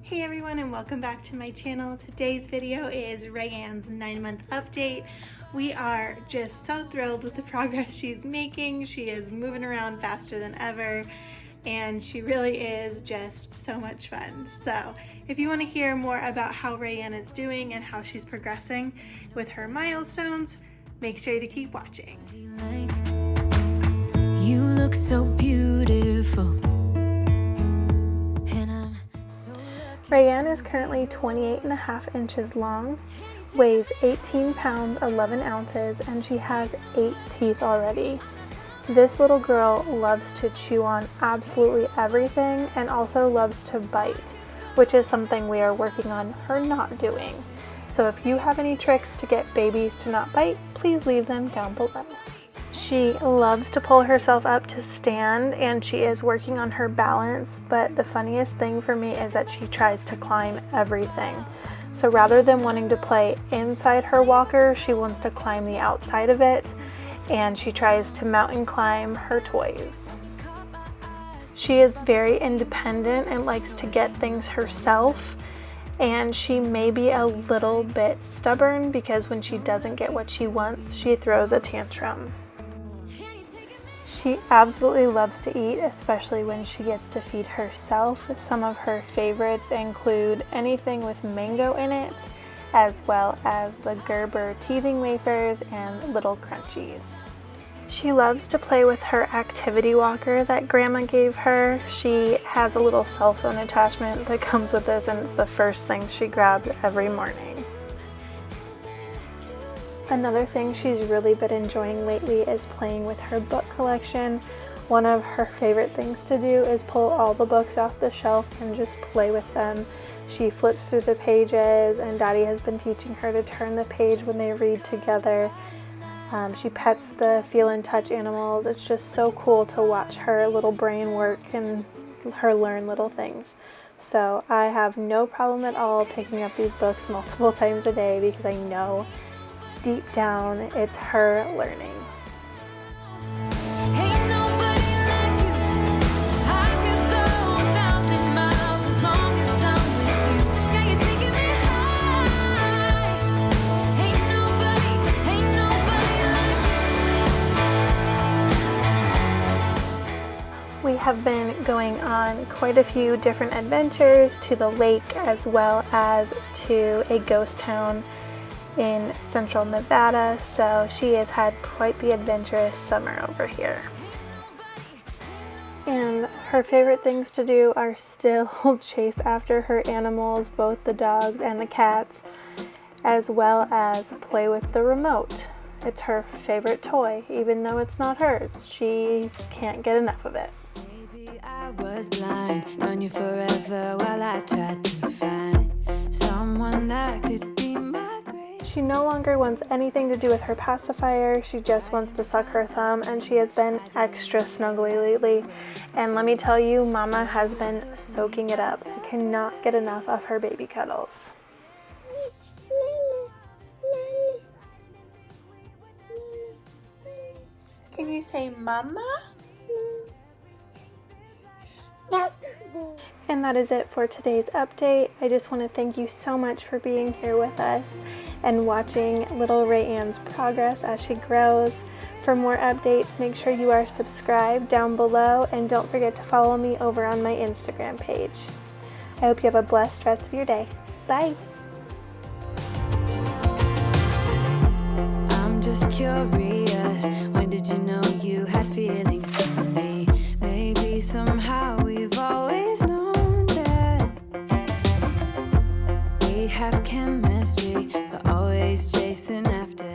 Hey everyone, and welcome back to my channel. Today's video is ReyAnn's 9-month update. We are just so thrilled with the progress she's making. She is moving around faster than ever, and she really is just so much fun. So if you want to hear more about how ReyAnn is doing and how she's progressing with her milestones, make sure to keep watching. You look so beautiful. ReyAnn is currently 28.5 inches long, weighs 18 pounds 11 ounces, and she has 8 teeth already. This little girl loves to chew on absolutely everything and also loves to bite, which is something we are working on her not doing. So if you have any tricks to get babies to not bite, please leave them down below. She loves to pull herself up to stand, and she is working on her balance, but the funniest thing for me is that she tries to climb everything. So rather than wanting to play inside her walker, she wants to climb the outside of it, and she tries to mountain climb her toys. She is very independent and likes to get things herself, and she may be a little bit stubborn because when she doesn't get what she wants, she throws a tantrum. She absolutely loves to eat, especially when she gets to feed herself. Some of her favorites include anything with mango in it, as well as the Gerber teething wafers and little crunchies. She loves to play with her activity walker that Grandma gave her. She has a little cell phone attachment that comes with this, and it's the first thing she grabs every morning. Another thing she's really been enjoying lately is playing with her book collection. One of her favorite things to do is pull all the books off the shelf and just play with them. She flips through the pages, and Daddy has been teaching her to turn the page when they read together. She pets the feel and touch animals. It's just so cool to watch her little brain work and her learn little things. So I have no problem at all picking up these books multiple times a day because I know deep down it's her learning. We have been going on quite a few different adventures to the lake as well as to a ghost town in central Nevada, so she has had quite the adventurous summer over here. And her favorite things to do are still chase after her animals, both the dogs and the cats, as well as play with the remote. It's her favorite toy, even though it's not hers. She can't get enough of it. Maybe I was blind, known you forever while I tried to find someone that could be my. She no longer wants anything to do with her pacifier. She just wants to suck her thumb, and she has been extra snuggly lately. And let me tell you, Mama has been soaking it up. I cannot get enough of her baby cuddles. Can you say Mama? And that is it for today's update. I just want to thank you so much for being here with us and watching little ReyAnn's progress as she grows. For more updates, make sure you are subscribed down below, and don't forget to follow me over on my Instagram page. I hope you have a blessed rest of your day. Bye! I'm just curious, when did you know you had feelings for me? Maybe somehow we've always known that we have chemistry, but always chasing after